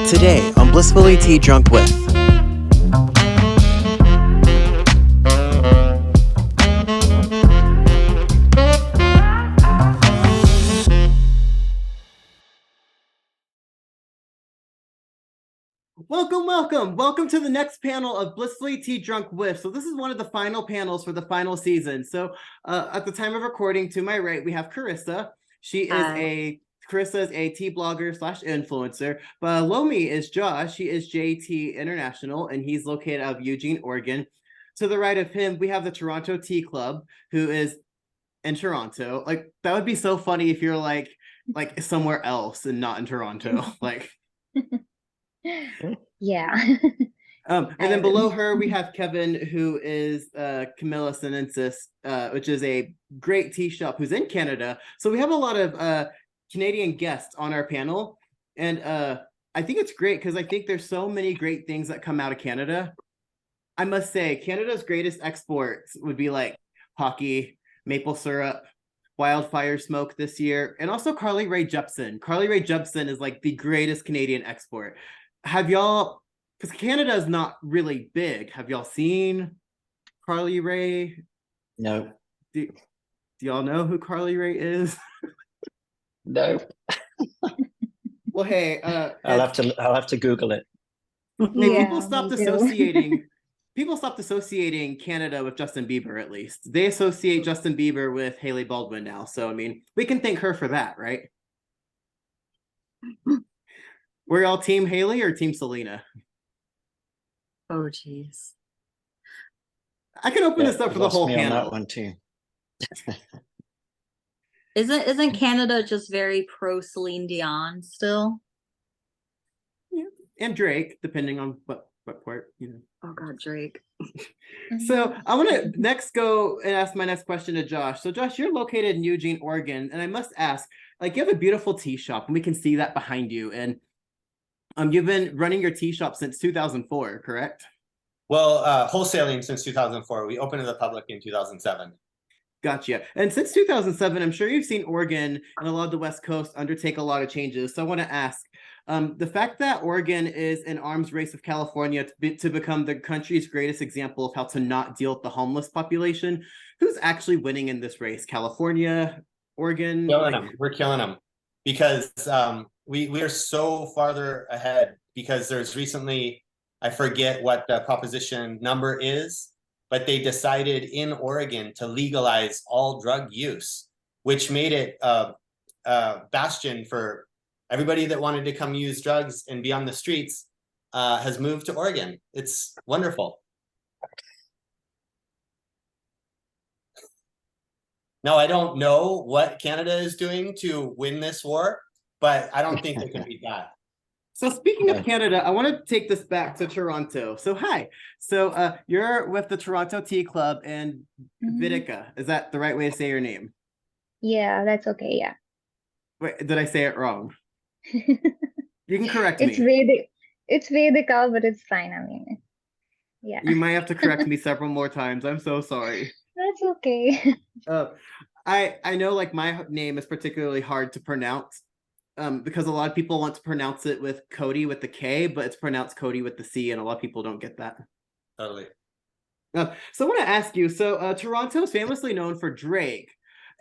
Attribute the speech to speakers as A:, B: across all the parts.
A: Today on Blissfully Tea Drunk With. Welcome to the next panel of Blissfully Tea Drunk With. So this is one of the final panels for the final season. So at the time of recording, to my right, we have Carissa. Carissa is a tea blogger / influencer. Below me is Josh. He is JT International, and he's located out of Eugene, Oregon. To the right of him, we have the Toronto Tea Club, who is in Toronto. Like, that would be so funny if you're like somewhere else and not in Toronto. Like,
B: yeah.
A: and then below her, we have Kevin, who is Camilla Sinensis, which is a great tea shop who's in Canada. So we have a lot of Canadian guests on our panel. And I think it's great because I think there's so many great things that come out of Canada. I must say, Canada's greatest exports would be like hockey, maple syrup, wildfire smoke this year, and also Carly Rae Jepsen. Carly Rae Jepsen is like the greatest Canadian export. Have y'all, because Canada is not really big, have y'all seen Carly Rae?
C: No.
A: Do y'all know who Carly Rae is?
C: No.
A: Well, hey,
C: I'll have to Google it.
B: Yeah,
A: people stopped associating Canada with Justin Bieber. At least they associate Justin Bieber with Hailey Baldwin now. So I mean, we can thank her for that, right? Were y'all team Hailey or team Selena?
D: Oh, geez.
A: I can open this up for the whole panel.
C: On that one too.
D: Isn't Canada just very pro Celine Dion still?
A: Yeah, and Drake, depending on what part, you know.
D: Oh God, Drake.
A: So I want to next go and ask my next question to Josh. So Josh, you're located in Eugene, Oregon, and I must ask, like, you have a beautiful tea shop, and we can see that behind you, and you've been running your tea shop since 2004, correct?
E: Well, wholesaling since 2004. We opened to the public in 2007.
A: Gotcha. And since 2007, I'm sure you've seen Oregon and a lot of the West Coast undertake a lot of changes. So I want to ask, the fact that Oregon is an arms race with California to become the country's greatest example of how to not deal with the homeless population, who's actually winning in this race? California, Oregon?
E: We're killing them because we are so farther ahead because there's recently, I forget what the proposition number is, but they decided in Oregon to legalize all drug use, which made it a bastion for everybody that wanted to come use drugs and be on the streets, has moved to Oregon. It's wonderful. Now, I don't know what Canada is doing to win this war, but I don't think they can beat that.
A: So speaking of Canada, I want to take this back to Toronto. So hi. So you're with the Toronto Tea Club and Vidica. Is that the right way to say your name?
B: Yeah, that's okay. Yeah.
A: Wait, did I say it wrong? You can correct me.
B: It's Vedika, but it's fine. I mean, yeah.
A: You might have to correct me several more times. I'm so sorry.
B: That's okay.
A: I know, like, my name is particularly hard to pronounce. Because a lot of people want to pronounce it with Cody with the K, but it's pronounced Cody with the C, and a lot of people don't get that.
E: Totally.
A: So I want to ask you, so Toronto is famously known for Drake,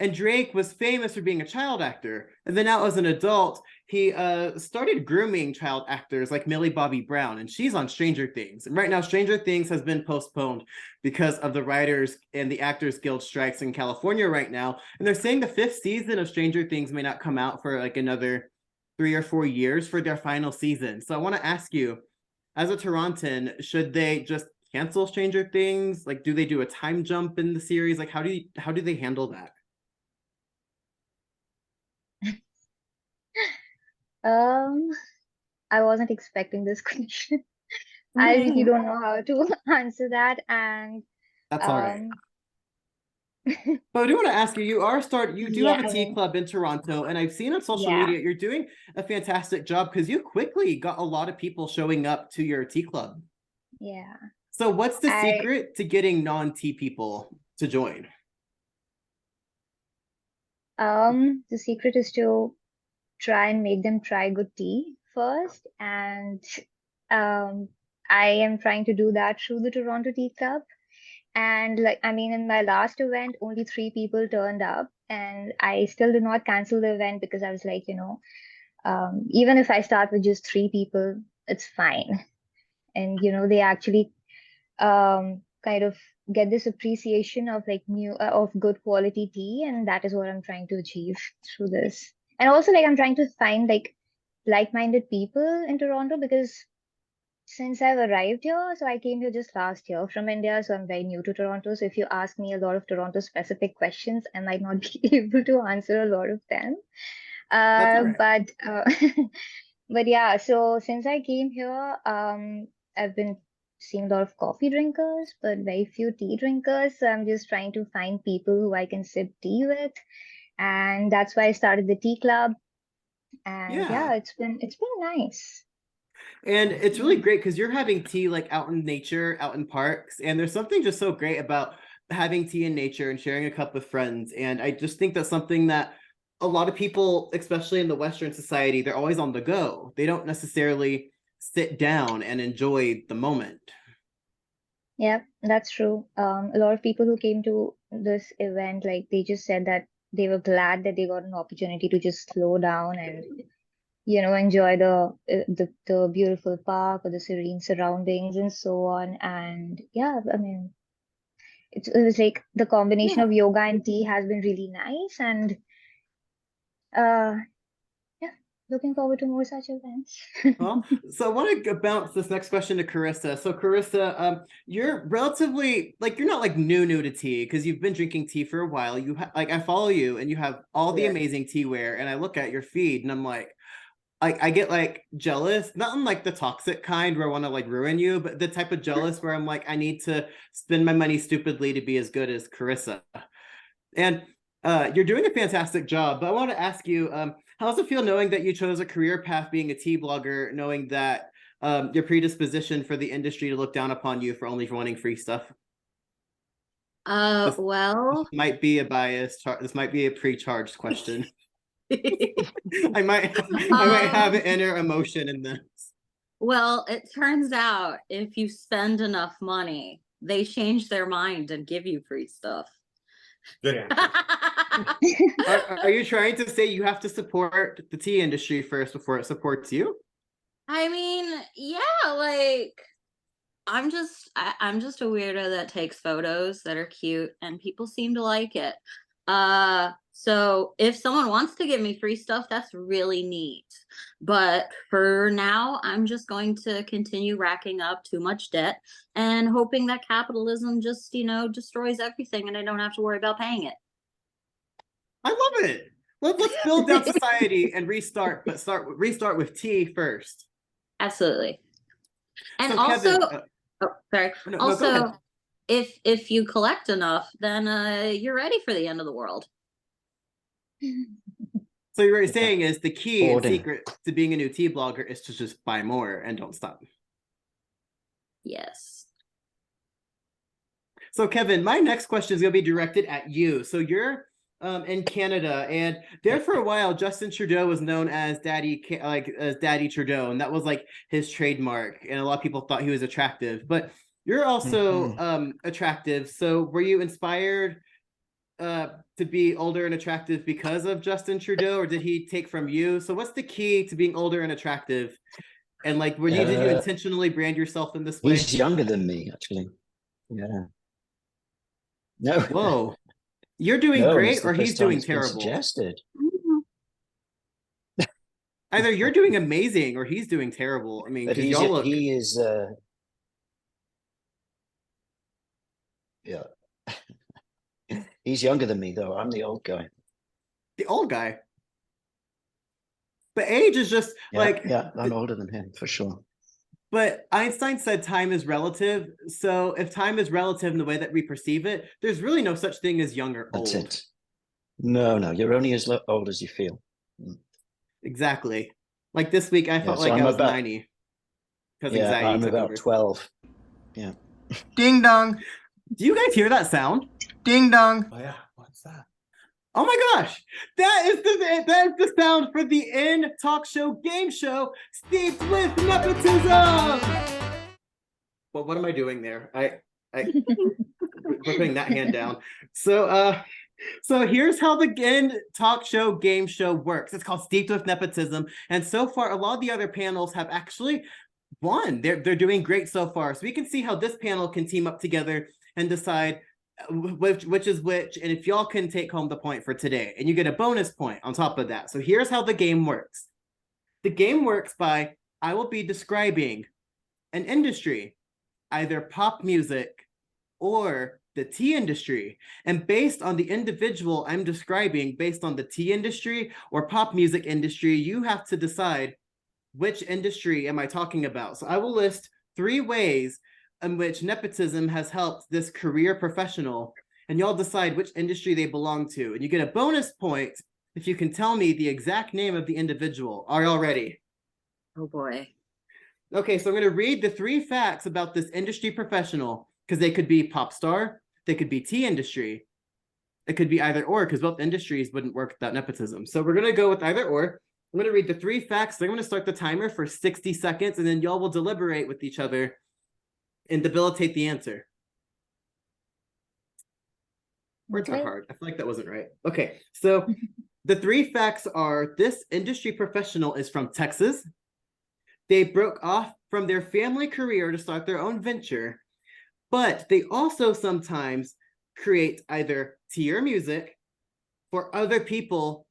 A: and Drake was famous for being a child actor. And then now as an adult, he started grooming child actors like Millie Bobby Brown, and she's on Stranger Things. And right now, Stranger Things has been postponed because of the Writers and the Actors Guild strikes in California right now. And they're saying the 5th season of Stranger Things may not come out for like another 3 or 4 years for their final season. So I want to ask you, as a Torontan, should they just cancel Stranger Things? Like, do they do a time jump in the series? Like, how do they handle that?
B: I wasn't expecting this question. I really don't know how to answer that, and
A: that's all right. But I do want to ask you, you do have a tea club in Toronto, and I've seen on social media you're doing a fantastic job because you quickly got a lot of people showing up to your tea club.
B: Yeah.
A: So what's the secret to getting non-tea people to join?
B: The secret is to try and make them try good tea first, and I am trying to do that through the Toronto Tea Club. And like, I mean, in my last event, only 3 people turned up, and I still did not cancel the event because I was like, even if I start with just 3 people, it's fine. And they actually kind of get this appreciation of like new of good quality tea, and that is what I'm trying to achieve through this. And also, like, I'm trying to find like-minded people in Toronto, because since I've arrived here, so I came here just last year from India, so I'm very new to Toronto. So if you ask me a lot of Toronto specific questions, I might not be able to answer a lot of them.
A: That's all right.
B: But yeah, so since I came here, I've been seeing a lot of coffee drinkers, but very few tea drinkers. So I'm just trying to find people who I can sip tea with, and that's why I started the tea club. And
A: Yeah.
B: yeah, it's been nice.
A: And it's really great because you're having tea like out in nature, out in parks, and there's something just so great about having tea in nature and sharing a cup with friends. And I just think that's something that a lot of people, especially in the Western society, they're always on the go. They don't necessarily sit down and enjoy the moment.
B: Yeah, that's true. A lot of people who came to this event, like, they just said that they were glad that they got an opportunity to just slow down and enjoy the beautiful park or the serene surroundings and so on. And yeah, I mean, it was like the combination
A: Yeah.
B: of yoga and tea has been really nice, and uh yeah, looking forward to more such events.
A: Well, so I want to bounce this next question to Carissa. So Carissa, you're relatively like you're not like new to tea because you've been drinking tea for a while. Like I follow you and you have all the
C: Yeah.
A: amazing teaware, and I look at your feed and I'm like I get like jealous, not in like the toxic kind where I want to like ruin you, but the type of jealous where I'm like, I need to spend my money stupidly to be as good as Carissa. And you're doing a fantastic job. But I want to ask you, how does it feel knowing that you chose a career path being a tea blogger, knowing that your predisposition for the industry to look down upon you for only wanting free stuff? This
D: Well,
A: might be a bias. This might be a pre-charged question. I might have an inner emotion in this.
D: well, it turns out if you spend enough money, they change their mind and give you free stuff.
E: Good answer.
A: Are you trying to say you have to support the tea industry first before it supports you?
D: I mean, yeah, like I'm just a weirdo that takes photos that are cute and people seem to like it. So if someone wants to give me free stuff, that's really neat. But for now, I'm just going to continue racking up too much debt and hoping that capitalism just, destroys everything and I don't have to worry about paying it.
A: I love it. Let's build down society and restart, but restart with tea first.
D: Absolutely. And
A: So
D: also,
A: Kevin,
D: oh, sorry.
A: no, go ahead.
D: Also, if you collect enough, then you're ready for the end of the world.
A: So what you're saying is the key and
C: Hoarding.
A: secret to being a new tea blogger is to just buy more and don't stop.
D: Yes.
A: So Kevin, my next question is going to be directed at you. So you're in Canada, and there for a while, Justin Trudeau was known as Daddy Trudeau, and that was like his trademark. And a lot of people thought he was attractive, but you're also attractive. So were you inspired to be older and attractive because of Justin Trudeau, or did he take from you? So what's the key to being older and attractive? And like, did you intentionally brand yourself in this way?
C: He's younger than me, actually. Yeah. No.
A: Whoa. You're doing
C: No,
A: great
C: it's the
A: or he's
C: first time
A: doing
C: it's been
A: terrible.
C: suggested.
A: Either you're doing amazing or he's doing terrible. I mean,
C: But
A: because y'all look.
C: he is yeah. He's younger than me though. I'm the old guy.
A: The old guy. But age is just
C: Yeah, I'm older than him for sure.
A: But Einstein said time is relative. So if time is relative in the way that we perceive it, there's really no such thing as young or old.
C: That's it. No, you're only as old as you feel.
A: Exactly. Like this week, I felt
C: so
A: like
C: I'm
A: I was
C: about,
A: 90 because
C: yeah,
A: anxiety
C: I'm
A: took
C: about
A: over.
C: 12. Yeah.
A: Ding dong. Do you guys hear that sound? Ding dong.
E: Oh yeah, what's that?
A: Oh my gosh, that is the sound for the In Talk Show game show steeped with nepotism. Well, what am I doing there? We're putting that hand down. So here's how the In Talk Show game show works. It's called Steeped with Nepotism, and so far a lot of the other panels have actually won. They're doing great so far. So we can see how this panel can team up together and decide which is which, and if y'all can take home the point for today, and you get a bonus point on top of that. So here's how the game works. The game works by, I will be describing an industry, either pop music or the tea industry, and based on the individual I'm describing, based on the tea industry or pop music industry, you have to decide which industry am I talking about. So I will list 3 ways in which nepotism has helped this career professional, and y'all decide which industry they belong to. And you get a bonus point if you can tell me the exact name of the individual. Are y'all ready?
D: Oh boy.
A: Okay, so I'm going to read the 3 facts about this industry professional, because they could be pop star, they could be tea industry, it could be either or, because both industries wouldn't work without nepotism. So we're going to go with either or. I'm going to read the 3 facts. I'm going to start the timer for 60 seconds, and then y'all will deliberate with each other and debilitate the answer. Words are hard. I feel like that wasn't right. Okay, so the 3 facts are: this industry professional is from Texas. They broke off from their family career to start their own venture, but they also sometimes create either tea or music for other people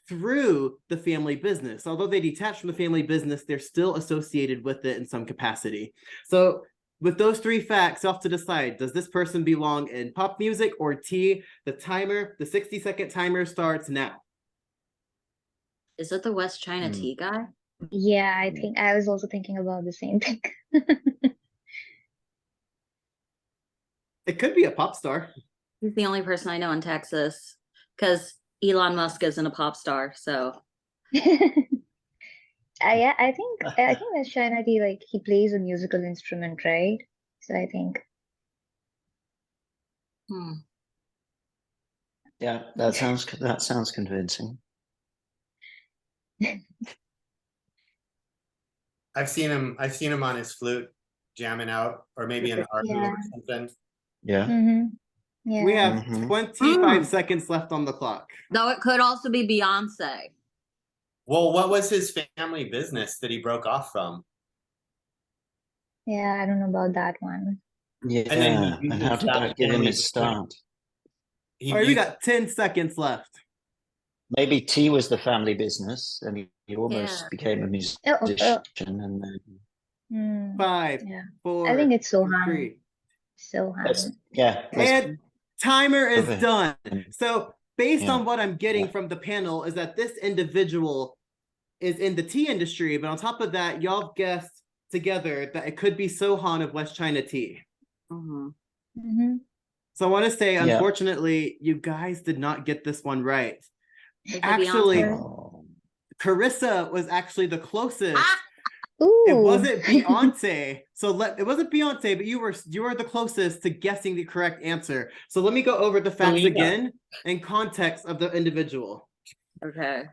A: through the family business. Although they detach from the family business, they're still associated with it in some capacity. So with those 3 facts, you have to decide, does this person belong in pop music or tea? The 60-second timer starts now.
D: Is it the West China tea guy?
B: Yeah, I think I was also thinking about the same thing.
A: It could be a pop star.
D: He's the only person I know in Texas, because Elon Musk isn't a pop star, so.
B: Yeah, I think West China Tea, like, he plays a musical instrument, right? So I think.
C: Yeah, that sounds convincing.
E: I've seen him on his flute jamming out, or maybe an art
B: Yeah.
E: or something.
C: Yeah.
B: Yeah.
A: We have 25 seconds left on the clock.
D: Though it could also be Beyonce.
E: Well, what was his family business that he broke off from?
B: Yeah, I don't know about that one.
C: Yeah.
E: And then he
C: And how did
E: started
C: that give him
E: family
C: his start?
E: He
A: All right, we
E: used-
A: got 10 seconds left.
C: Maybe tea was the family business, and he almost
D: Yeah.
C: became a musician. And then
A: 5,
B: Yeah.
A: 4,
B: I think it's Sohan.
A: 3.
C: let's
A: And timer is
C: Okay.
A: done. So based
C: Yeah.
A: on what I'm getting
C: Yeah.
A: from the panel is that this individual is in the tea industry, but on top of that, y'all guessed together that it could be Sohan of West China Tea. So I want to say, unfortunately, you guys did not get this one right. Actually, Carissa was actually the closest.
B: Ooh.
A: It wasn't Beyonce. It wasn't Beyonce, but you were the closest to guessing the correct answer. So let me go over the facts again in context of the individual.
D: Okay.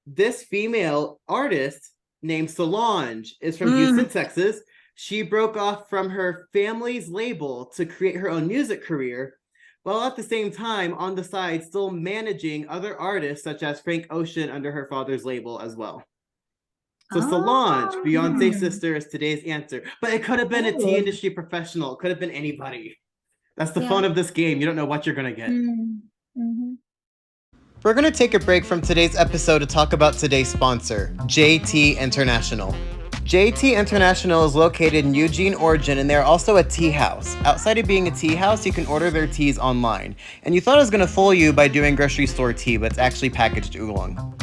A: This female artist named Solange is from Houston, Texas. She broke off from her family's label to create her own music career, while at the same time on the side still managing other artists such as Frank Ocean under her father's label as well. So Solange, Beyonce's sister, is today's answer. But it could have been a tea industry professional. It could have been anybody. That's the fun of this game. You don't know what you're going to get. We're going to take a break from today's episode to talk about today's sponsor, JT International. JT International is located in Eugene, Oregon, and they're also a tea house. Outside of being a tea house, you can order their teas online. And you thought it was going to fool you by doing grocery store tea, but it's actually packaged oolong.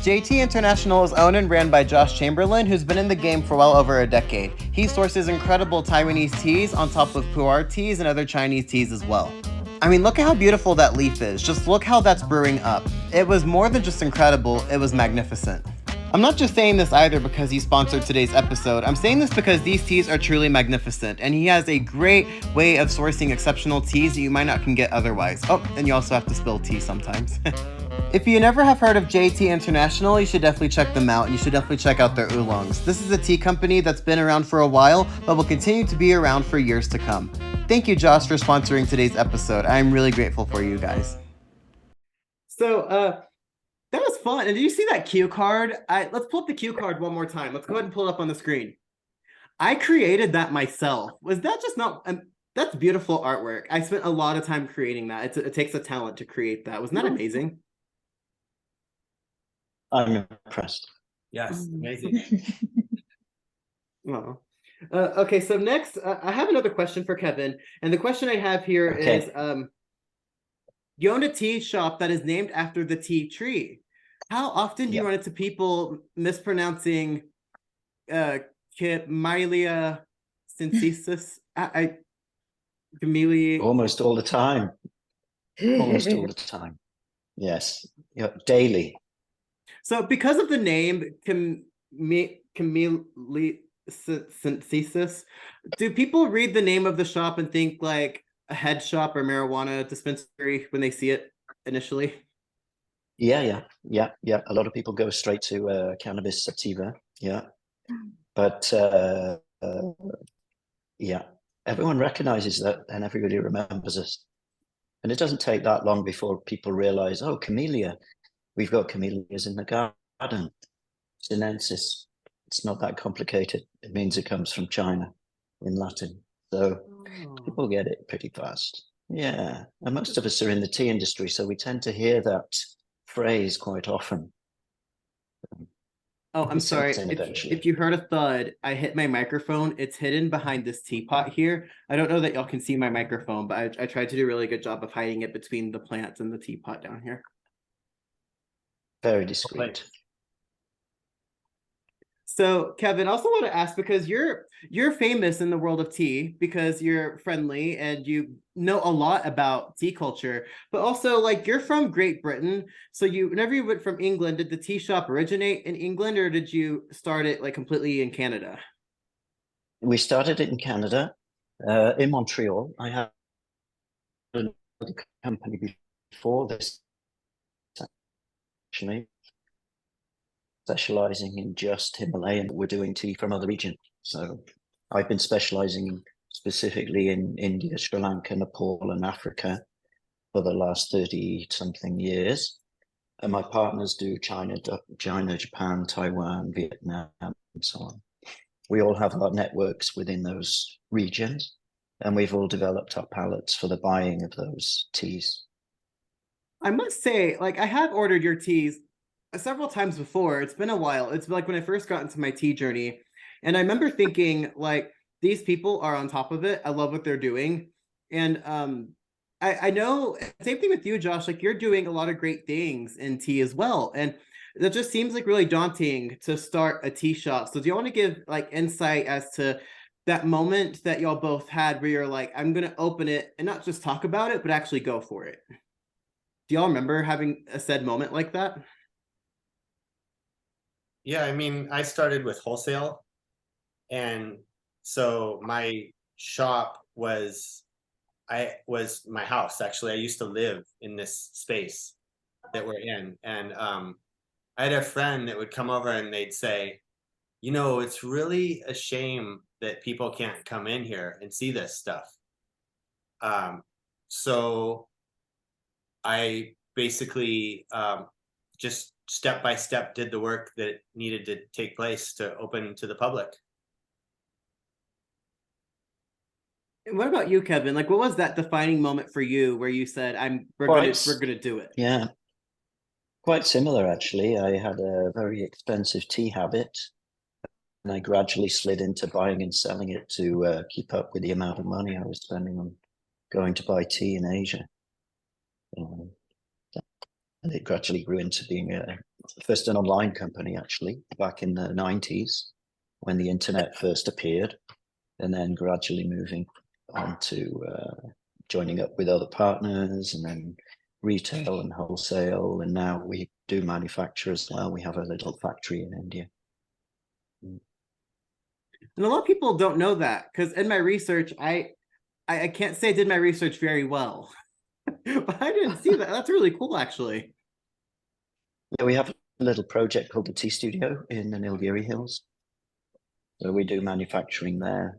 A: JT International is owned and ran by Josh Chamberlain, who's been in the game for well over a decade. He sources incredible Taiwanese teas on top of pu'er teas and other Chinese teas as well. I mean, look at how beautiful that leaf is. Just look how that's brewing up. It was more than just incredible, it was magnificent. I'm not just saying this either because he sponsored today's episode. I'm saying this because these teas are truly magnificent, and he has a great way of sourcing exceptional teas that you might not can get otherwise. Oh, and you also have to spill tea sometimes. If you never have heard of JT International, you should definitely check them out, and you should definitely check out their oolongs. This is a tea company that's been around for a while, but will continue to be around for years to come. Thank you, Josh, for sponsoring today's episode. I'm really grateful for you guys. So, that was fun. And did you see that cue card? Let's pull up the cue card one more time. Let's go ahead and pull it up on the screen. I created that myself. Was that just not... that's beautiful artwork. I spent a lot of time creating that. It takes a talent to create that. Wasn't that amazing?
C: I'm impressed.
E: Yes, amazing.
A: Oh. Okay, so next, I have another question for Kevin. And the question I have here is, you own a tea shop that is named after the tea tree. How often do you run into people mispronouncing Camellia sinensis? Camellia.
C: Almost all the time. Almost all the time. Yes. Daily.
A: So because of the name Camellia sinensis, do people read the name of the shop and think like a head shop or marijuana dispensary when they see it initially?
C: Yeah. A lot of people go straight to cannabis sativa. Yeah. But yeah, everyone recognizes that and everybody remembers us. And it doesn't take that long before people realize, oh, camellia. We've got camellias in the garden. Sinensis. It's not that complicated. It means it comes from China in Latin. So people get it pretty fast. Yeah. And most of us are in the tea industry, so we tend to hear that phrase quite often.
A: Oh, I'm sorry. If you heard a thud, I hit my microphone. It's hidden behind this teapot here. I don't know that y'all can see my microphone, but I tried to do a really good job of hiding it between the plants and the teapot down here.
C: Very discreet.
A: So, Kevin, I also want to ask, because you're famous in the world of tea because you're friendly and you know a lot about tea culture, but also like you're from Great Britain. So whenever you went from England, did the tea shop originate in England or did you start it like completely in Canada?
C: We started it in Canada, in Montreal. I had a company before this, actually, specializing in just Himalayan. We're doing tea from other regions. So I've been specializing specifically in India, Sri Lanka, Nepal, and Africa for the last 30-something years. And my partners do China, Japan, Taiwan, Vietnam, and so on. We all have our networks within those regions, and we've all developed our palettes for the buying of those teas.
A: I must say, like, I have ordered your teas several times before. It's been a while. It's like when I first got into my tea journey, and I remember thinking like, these people are on top of it. I love what they're doing. And I know, same thing with you, Josh, like you're doing a lot of great things in tea as well. And that just seems like really daunting to start a tea shop. So do you want to give like insight as to that moment that y'all both had where you're like, I'm going to open it and not just talk about it, but actually go for it? Do y'all remember having a said moment like that?
E: Yeah, I mean, I started with wholesale, and so my shop was my house. Actually, I used to live in this space that we're in, and I had a friend that would come over and they'd say, you know, it's really a shame that people can't come in here and see this stuff. So I basically just step by step did the work that needed to take place to open to the public.
A: What about you, Kevin? Like, what was that defining moment for you where you said, we're gonna do it?
C: Yeah, quite similar actually. I had a very expensive tea habit, and I gradually slid into buying and selling it to keep up with the amount of money I was spending on going to buy tea in Asia. And it gradually grew into being first an online company, actually, back in the 90s when the internet first appeared, and then gradually moving on to joining up with other partners, and then retail and wholesale, and now we do manufacture as well. We have a little factory in India.
A: And a lot of people don't know that, because in my research, I can't say I did my research very well, but I didn't see that. That's really cool, actually.
C: Yeah, we have a little project called the Tea Studio in the Nilgiri Hills. So we do manufacturing there.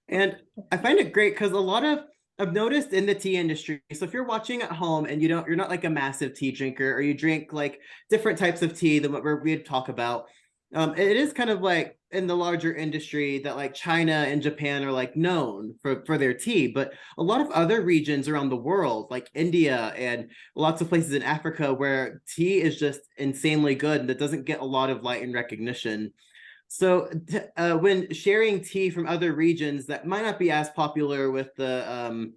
A: And I find it great because a lot of I've noticed in the tea industry. So if you're watching at home and you're not like a massive tea drinker, or you drink like different types of tea than what we'd talk about, it is kind of like in the larger industry that like China and Japan are like known for their tea, but a lot of other regions around the world, like India and lots of places in Africa, where tea is just insanely good and that doesn't get a lot of light and recognition. So when sharing tea from other regions that might not be as popular with the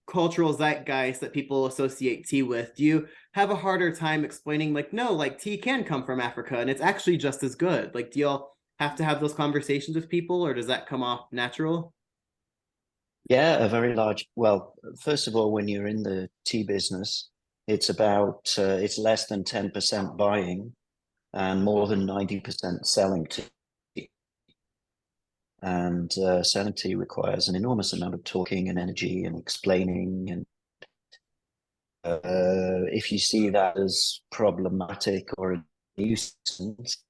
A: cultural zeitgeist that people associate tea with, do you have a harder time explaining like, no, like tea can come from Africa and it's actually just as good? Like, do y'all have to have those conversations with people, or does that come off natural?
C: Yeah, a very large. Well, first of all, when you're in the tea business, it's about it's less than 10% buying and more than 90% selling tea. And selling tea requires an enormous amount of talking and energy and explaining. And if you see that as problematic or a nuisance,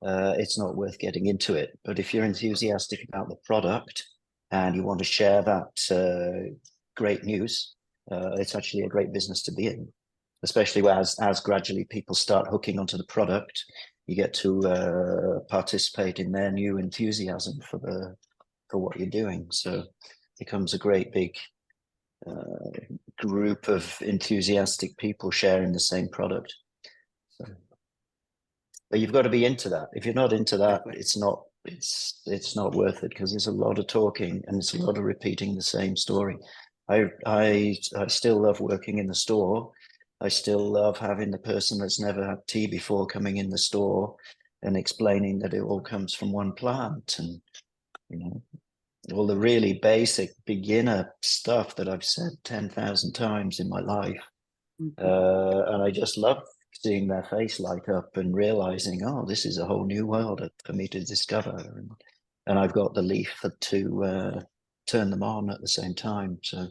C: it's not worth getting into it. But if you're enthusiastic about the product and you want to share that great news, it's actually a great business to be in, especially as gradually people start hooking onto the product. You get to participate in their new enthusiasm for what you're doing. So it becomes a great big group of enthusiastic people sharing the same product. So, but you've got to be into that. If you're not into that, it's not worth it, because there's a lot of talking and it's a lot of repeating the same story. I still love working in the store. I still love having the person that's never had tea before coming in the store and explaining that it all comes from one plant, and all the really basic beginner stuff that I've said 10,000 times in my life. And I just love seeing their face light up and realizing, oh, this is a whole new world for me to discover. And I've got the leaf to turn them on at the same time. So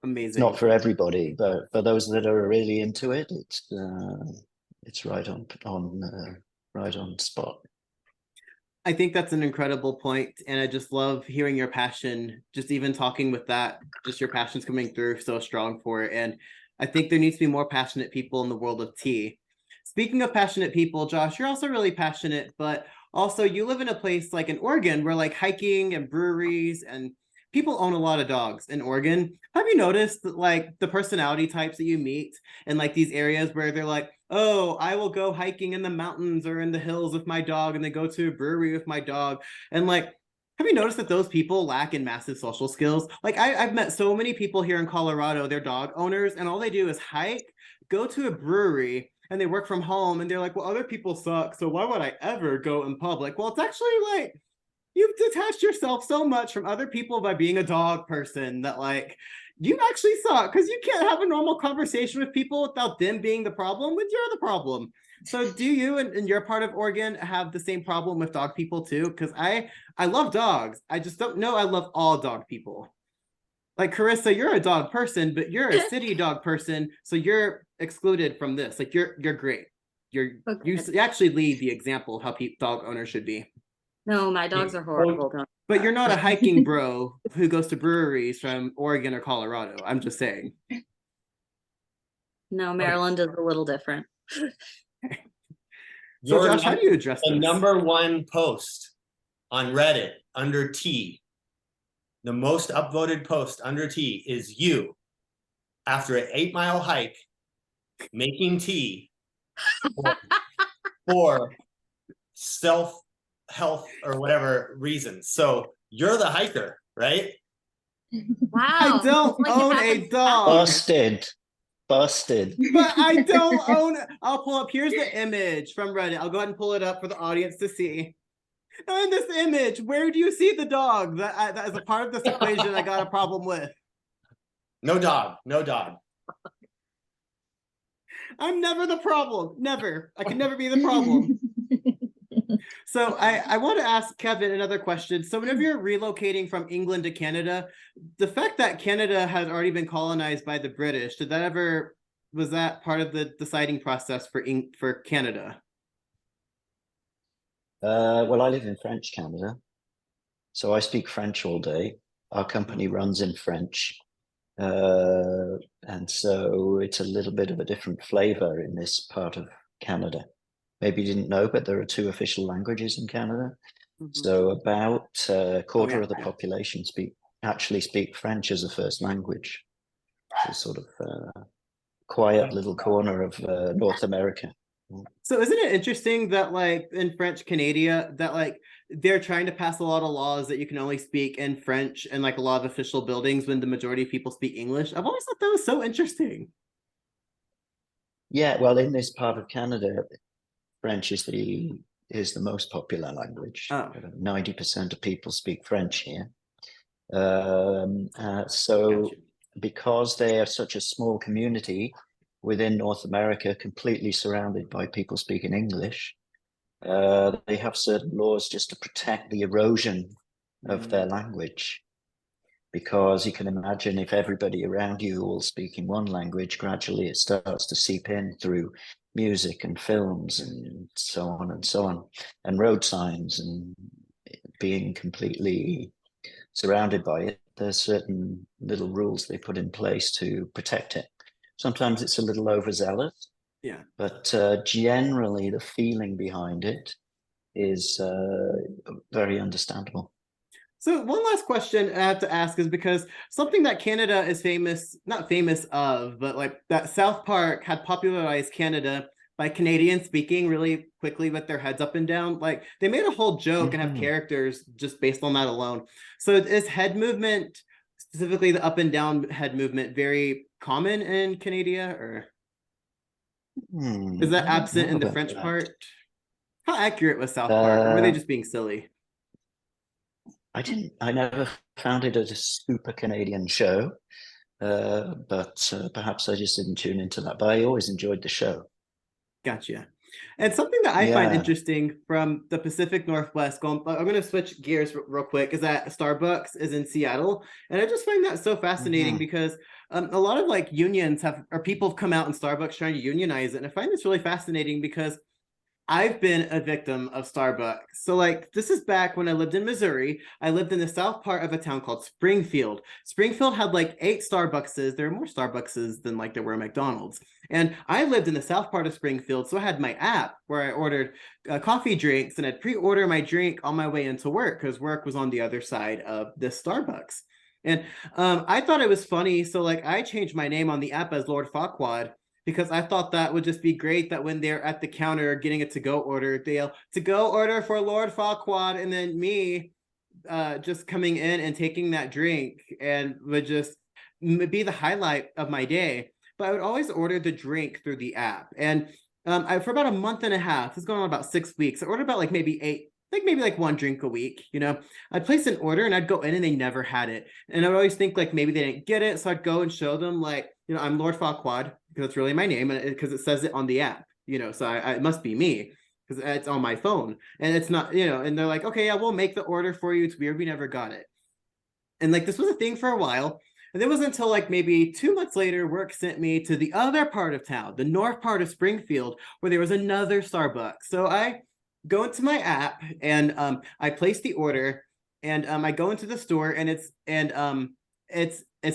A: Amazing.
C: it's not for everybody, but for those that are really into it, it's right on spot.
A: I think that's an incredible point, and I just love hearing your passion. Just even talking with that, just your passion's coming through so strong for it. And I think there needs to be more passionate people in the world of tea. Speaking of passionate people, Josh, you're also really passionate, but also you live in a place like in Oregon where like hiking and breweries and people own a lot of dogs in Oregon. Have you noticed that like the personality types that you meet in like these areas where they're like, oh, I will go hiking in the mountains or in the hills with my dog, and then go to a brewery with my dog. And like, have you noticed that those people lack in massive social skills? Like I've met so many people here in Colorado, they're dog owners, and all they do is hike, go to a brewery, and they work from home, and they're like, well, other people suck, so why would I ever go in public? Well, it's actually like, you've detached yourself so much from other people by being a dog person that like you actually suck, because you can't have a normal conversation with people without them being the problem when you're the problem. So do you in your part of Oregon have the same problem with dog people too? Because I love dogs. I just don't know I love all dog people. Like Carissa, you're a dog person, but you're a city dog person, so you're excluded from this. Like you're great. You actually lead the example of how dog owners should be.
D: No, my dogs are horrible.
A: But you're not a hiking bro who goes to breweries from Oregon or Colorado. I'm just saying.
D: No, Maryland is a little different.
A: So Josh, how do you address
E: the
A: this?
E: number one post on Reddit under tea? The most upvoted post under tea is you after an 8-mile hike making tea for self-health or whatever reasons. So you're the hiker, right?
D: Wow.
A: I don't own a dog.
C: Busted.
A: But I don't own it. I'll pull up. Here's the image from Reddit. I'll go ahead and pull it up for the audience to see. In this image, where do you see the dog? That is a part of this equation I got a problem with.
E: No dog. No dog.
A: I'm never the problem. Never. I can never be the problem. So I want to ask Kevin another question. So whenever you're relocating from England to Canada, the fact that Canada has already been colonized by the British, was that part of the deciding process for Canada?
C: Well, I live in French Canada, so I speak French all day. Our company runs in French. And so it's a little bit of a different flavor in this part of Canada. Maybe you didn't know, but there are 2 official languages in Canada. So about a quarter of the population actually speak French as a first language. It's sort of a quiet little corner of North America.
A: So isn't it interesting that like in French Canada that like they're trying to pass a lot of laws that you can only speak in French and like a lot of official buildings when the majority of people speak English? I've always thought that was so interesting.
C: Yeah, well, in this part of Canada, French is the most popular language. 90% of people speak French here. So because they are such a small community within North America, completely surrounded by people speaking English, they have certain laws just to protect the erosion of their language. Because you can imagine if everybody around you all speaking one language, gradually it starts to seep in through music and films and so on and so on, and road signs, and being completely surrounded by it. There's certain little rules they put in place to protect it. Sometimes it's a little overzealous, but generally the feeling behind it is very understandable.
A: So one last question I have to ask is because something that Canada is not famous of, but like that South Park had popularized Canada by Canadians speaking really quickly with their heads up and down. Like they made a whole joke and have characters just based on that alone. So is head movement, specifically the up and down head movement, very common in Canada, or is that absent in the French part? How accurate was South Park? Or were they just being silly?
C: I never found it a super Canadian show, but perhaps I just didn't tune into that. But I always enjoyed the show.
A: Gotcha. And something that I find interesting from the Pacific Northwest, I'm going to switch gears real quick, is that Starbucks is in Seattle. And I just find that so fascinating because a lot of like unions people have come out in Starbucks trying to unionize it. And I find this really fascinating because I've been a victim of Starbucks. So like this is back when I lived in Missouri. I lived in the south part of a town called Springfield. Springfield had like 8 Starbuckses. There are more Starbuckses than like there were McDonald's. And I lived in the south part of Springfield. So I had my app where I ordered coffee drinks, and I'd pre-order my drink on my way into work because work was on the other side of this Starbucks. And I thought it was funny. So like I changed my name on the app as Lord Farquaad, because I thought that would just be great that when they're at the counter getting a to-go order, they'll to-go order for Lord Farquaad, and then me just coming in and taking that drink and would just be the highlight of my day. But I would always order the drink through the app. And for about a month and a half, it's going on about 6 weeks, I ordered about like maybe 1 drink a week, you know. I'd place an order and I'd go in and they never had it. And I would always think like maybe they didn't get it. So I'd go and show them like, you know, I'm Lord Farquaad, because it's really my name, and because it says it on the app, you know, so it must be me because it's on my phone and it's not, you know, and they're like, okay, yeah, we'll make the order for you. It's weird, we never got it. And like this was a thing for a while. And it wasn't until like maybe 2 months later, work sent me to the other part of town, the north part of Springfield, where there was another Starbucks. So I go into my app and I place the order, and I go into the store, and it's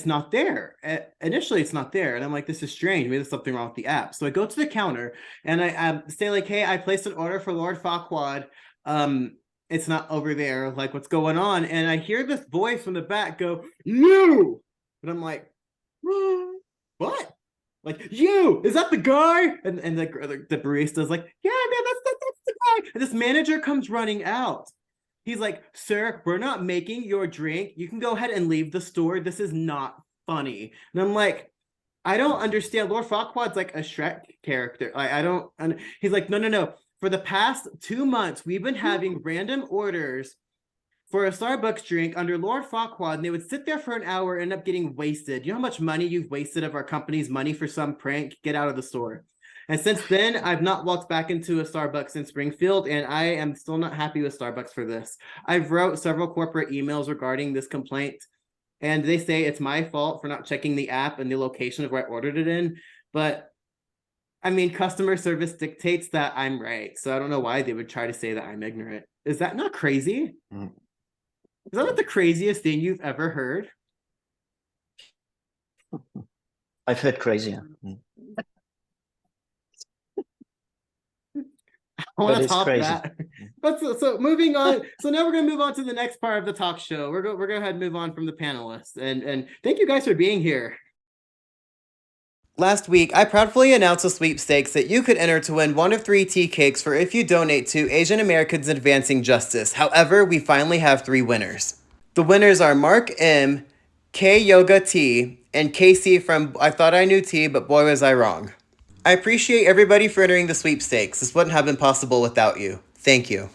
A: not there. Initially, it's not there, and I'm like, this is strange. Maybe there's something wrong with the app. So I go to the counter and I say like, hey, I placed an order for Lord Farquaad. It's not over there. Like, what's going on? And I hear this voice from the back go, you. And I'm like, what? Like, you, is that the guy? And the barista's like, yeah, man, that's the guy. And this manager comes running out. He's like, sir, we're not making your drink. You can go ahead and leave the store. This is not funny. And I'm like, I don't understand. Lord Farquaad's like a Shrek character. I don't. And he's like, no. For the past 2 months, we've been having random orders for a Starbucks drink under Lord Farquaad, and they would sit there for an hour and end up getting wasted. You know how much money you've wasted of our company's money for some prank? Get out of the store. And since then, I've not walked back into a Starbucks in Springfield, and I am still not happy with Starbucks for this. I've wrote several corporate emails regarding this complaint, and they say it's my fault for not checking the app and the location of where I ordered it in. But I mean, customer service dictates that I'm right. So I don't know why they would try to say that I'm ignorant. Is that not crazy?
C: Mm.
A: Is that not the craziest thing you've ever heard?
C: I've heard crazier.
A: I want to
C: it's
A: top
C: crazy.
A: that. But so moving on. So now we're gonna move on to the next part of the talk show. We're gonna go ahead and move on from the panelists. And thank you guys for being here. Last week, I proudly announced a sweepstakes that you could enter to win one of 3 tea cakes for if you donate to Asian Americans Advancing Justice. However, we finally have 3 winners. The winners are Mark M, K Yoga Tea, and Casey from I Thought I Knew Tea, but boy was I wrong. I appreciate everybody for entering the sweepstakes. This wouldn't have been possible without you. Thank you.